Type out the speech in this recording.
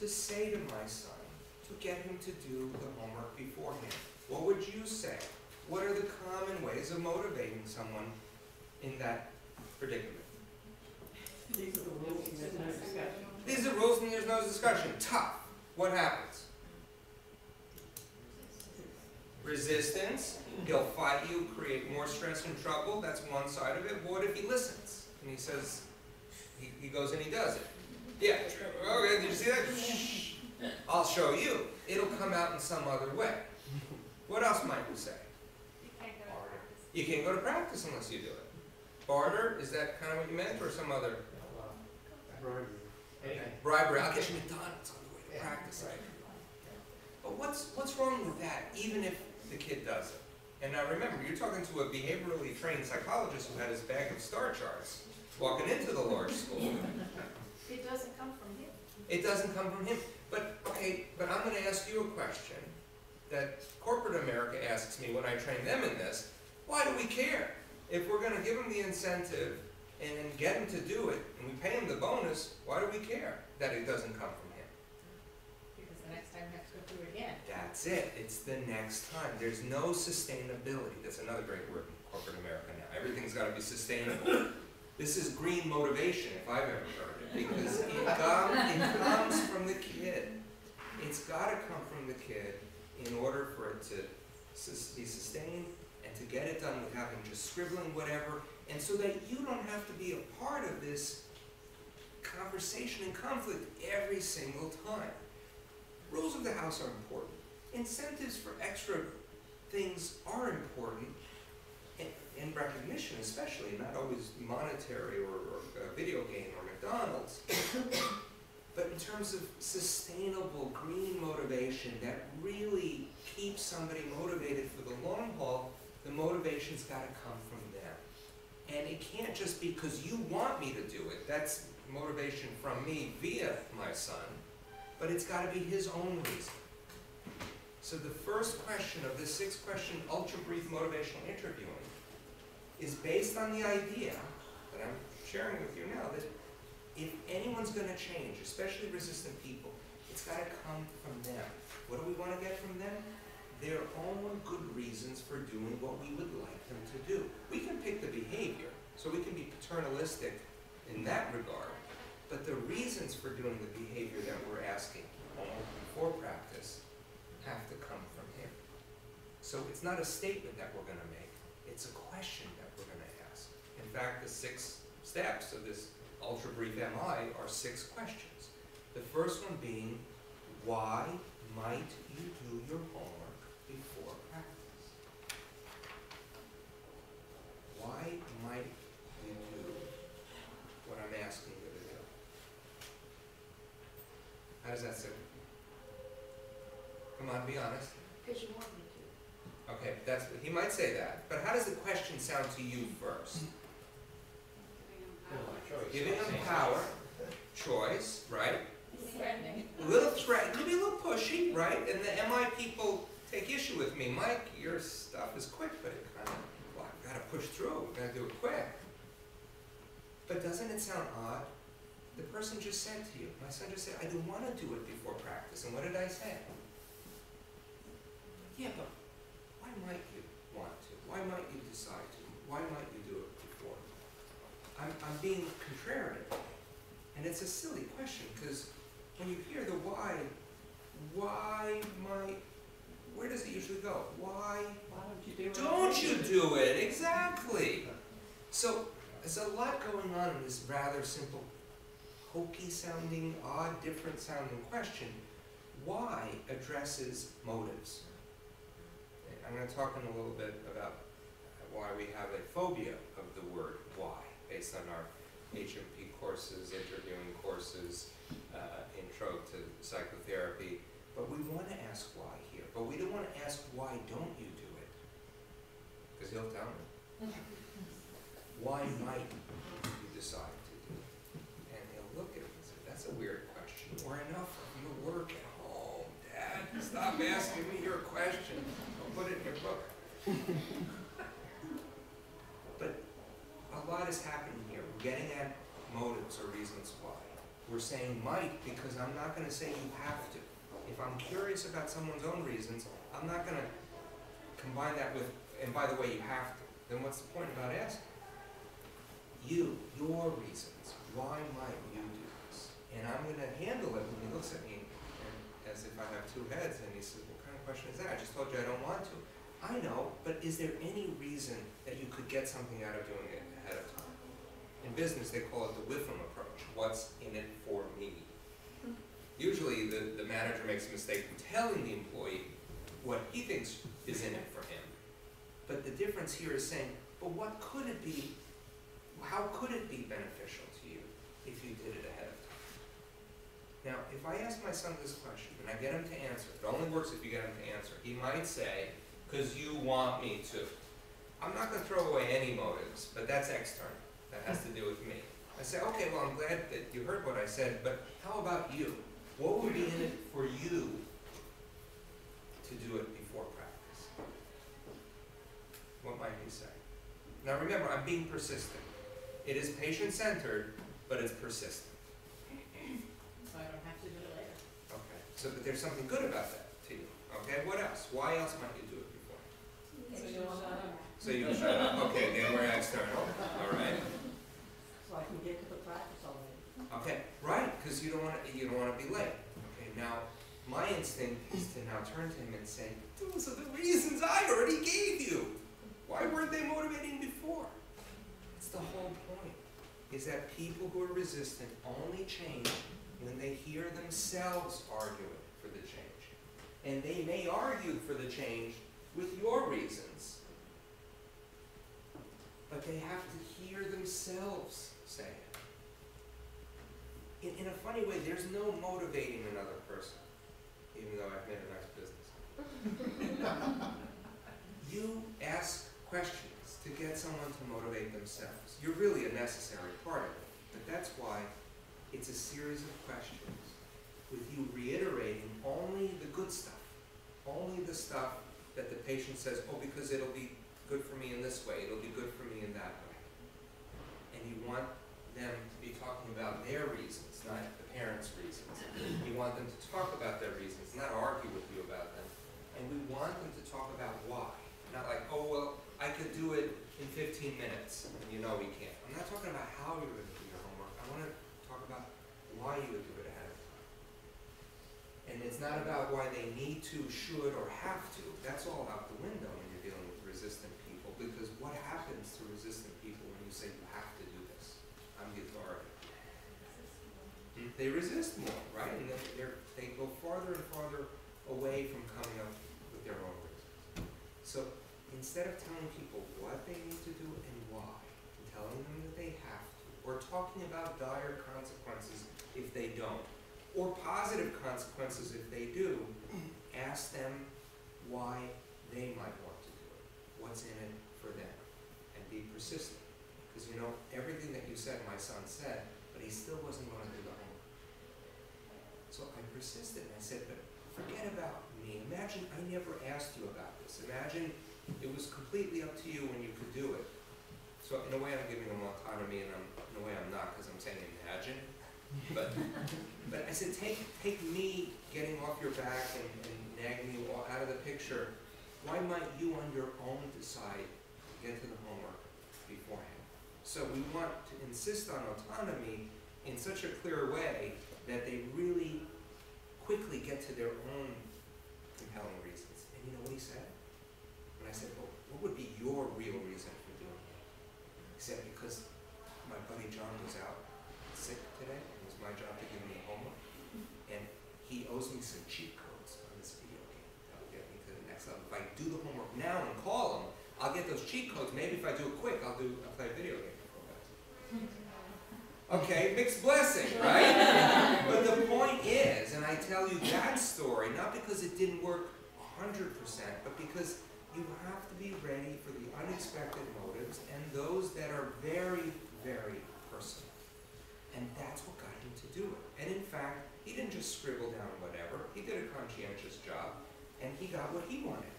to say to my son to get him to do the homework beforehand? What would you say? What are the common ways of motivating someone in that predicament? These are the rules and there's no discussion. These are rules and there's no discussion. Tough. What happens? Resistance. He'll fight you, create more stress and trouble. That's one side of it. But what if he listens? And he says, he goes and he does it. Yeah, okay, did you see that? Shh. I'll show you. It'll come out in some other way. What else might we say? You can't go to practice unless you do it. Barter, is that kind of what you meant, or some other? Bribery. I'll get you McDonald's on the way to practice. Right? But what's wrong with that, even if the kid does it? And now remember, you're talking to a behaviorally trained psychologist who had his bag of star charts walking into the large school. It doesn't come from him. It doesn't come from him. But, okay, but I'm going to ask you a question that corporate America asks me when I train them in this. Why do we care? If we're going to give them the incentive and then get them to do it, and we pay them the bonus, why do we care that it doesn't come from him? Because the next time we have to go through it again. That's it. It's the next time. There's no sustainability. That's another great word in corporate America now. Everything's got to be sustainable. This is green motivation, if I've ever heard it, because it comes from the kid. It's got to come from the kid in order for it to be sustained and to get it done without him just scribbling whatever, and so that you don't have to be a part of this conversation and conflict every single time. Rules of the house are important. Incentives for extra things are important, and recognition especially, not always monetary or a video game or McDonald's. But in terms of sustainable green motivation that really keeps somebody motivated for the long haul, the motivation's got to come from them. And it can't just be because you want me to do it. That's motivation from me via my son. But it's got to be his own reason. So the first question of this 6-question ultra-brief motivational interviewing is based on the idea that I'm sharing with you now, that if anyone's going to change, especially resistant people, it's got to come from them. What do we want to get from them? Their own good reasons for doing what we would like them to do. We can pick the behavior, so we can be paternalistic in that regard, but the reasons for doing the behavior that we're asking before practice have to come from him. So it's not a statement that we're going to make, it's a question that we're going to ask. In fact, the 6 steps of this ultra-brief MI are 6 questions. The first one being, why might you do your homework before practice? Why might you do what I'm asking you to do? How does that sound? Come on, be honest. Because you want me to. Okay, he might say that, but how does the question sound to you first? Giving them power, choice, right? Threatening. A little threat, it could be a little pushy, right? And the MI people take issue with me. Mike, your stuff is quick, but it kind of, well, I've got to push through. We've got to do it quick. But doesn't it sound odd? The person just said to you, my son just said, I don't want to do it before practice. And what did I say? Yeah, but why might you want to? Why might you decide to? Why might you do it before? I'm being contrarian. And it's a silly question, because when you hear the why might, where does it usually go? Why don't you do it? don't you do it? Exactly. So there's a lot going on in this rather simple, hokey sounding, odd, different sounding question. Why addresses motives. I'm going to talk in a little bit about why we have a phobia of the word why, based on our HMP courses, interviewing courses, intro to psychotherapy. But we want to ask why here. But we don't want to ask why don't you do it? Because he'll tell me. Why might you decide to do it? And he'll look at it and say, that's a weird question. Or enough of your work at home, Dad. Stop asking me your question. Don't put it in your book. But a lot is happening here. We're getting at motives or reasons why. We're saying might because I'm not going to say you have to. If I'm curious about someone's own reasons, I'm not going to combine that with, and by the way, you have to. Then what's the point about asking? Your reasons. Why might you do this? And I'm going to handle it when he looks at me as if I have two heads, and he says, what kind of question is that? I just told you I don't want to. I know, but is there any reason that you could get something out of doing it ahead of time? In business, they call it the WIFM approach. What's in it for me? Usually, the manager makes a mistake in telling the employee what he thinks is in it for him. But the difference here is saying, but what could it be? How could it be beneficial to you if you did it ahead of time? Now, if I ask my son this question and I get him to answer, it only works if you get him to answer. He might say, because you want me to. I'm not going to throw away any motives, but that's external. That has to do with me. I say, okay, well, I'm glad that you heard what I said, but how about you? What would be in it for you to do it before practice? What might he say? Now remember, I'm being persistent. It is patient-centered, but it's persistent. So I don't have to do it later. Okay, so but there's something good about that to you. Okay, what else? Why else might you do it before? So you want to. So you shut up. Okay, then we're external. All right. So I can get to the practice already. Okay, right, because you don't want to be late. Okay, now my instinct is to now turn to him and say, those are the reasons I already gave you. Why weren't they motivating before? It's the whole point, is that people who are resistant only change when they hear themselves arguing for the change. And they may argue for the change with your reasons, but they have to hear themselves say it. In a funny way, there's no motivating another person, even though I've made a nice business. You ask questions to get someone to motivate themselves. You're really a necessary part of it, but that's why it's a series of questions with you reiterating only the good stuff, only the stuff that the patient says, oh, because it'll be good for me in this way, it'll be good for me in that way. And you want them to be talking about their reasons, not the parents' reasons. You want them to talk about their reasons, not argue with you about them. And we want them to talk about why. Not like, oh, well, I could do it in 15 minutes, and you know we can't. I'm not talking about how you're going to do your homework. I want to talk about why you would do it ahead of time. And it's not about why they need to, should, or have to. That's all out the window when you're dealing with resistant people, because what happens to resistant people when you say you have to do this? I'm the authority. They resist more, right? And they go farther and farther away from coming up with their own reasons. So instead of telling people what they need to do and why, and telling them that they have to, or talking about dire consequences if they don't, or positive consequences if they do, ask them why they might want to do it, what's in it for them, and be persistent. Because you know, everything that you said, my son said, but he still wasn't going to do the homework. So I persisted and I said, but forget about me. Imagine I never asked you about this. Imagine it was completely up to you when you could do it. So in a way I'm giving them autonomy, and in a way I'm not, because I'm saying imagine. But I said, take me getting off your back and nagging you all out of the picture. Why might you on your own decide to get to the homework beforehand? So we want to insist on autonomy in such a clear way that they really quickly get to their own compelling reasons. And you know what he said? When I said, well, what would be your real reason for doing it? He said, because my buddy John was out sick today. It was my job to give him the homework. And he owes me some cheat codes on this video game that will get me to the next level. If I do the homework now and call him, I'll get those cheat codes. Maybe if I do it quick, I'll play a video game before that. Okay, mixed blessing, right? But the point is, and I tell you that story, not because it didn't work 100%, but because you have to be ready for the unexpected motives and those that are very, very personal. And that's what got him to do it. And in fact, he didn't just scribble down whatever. He did a conscientious job, and he got what he wanted.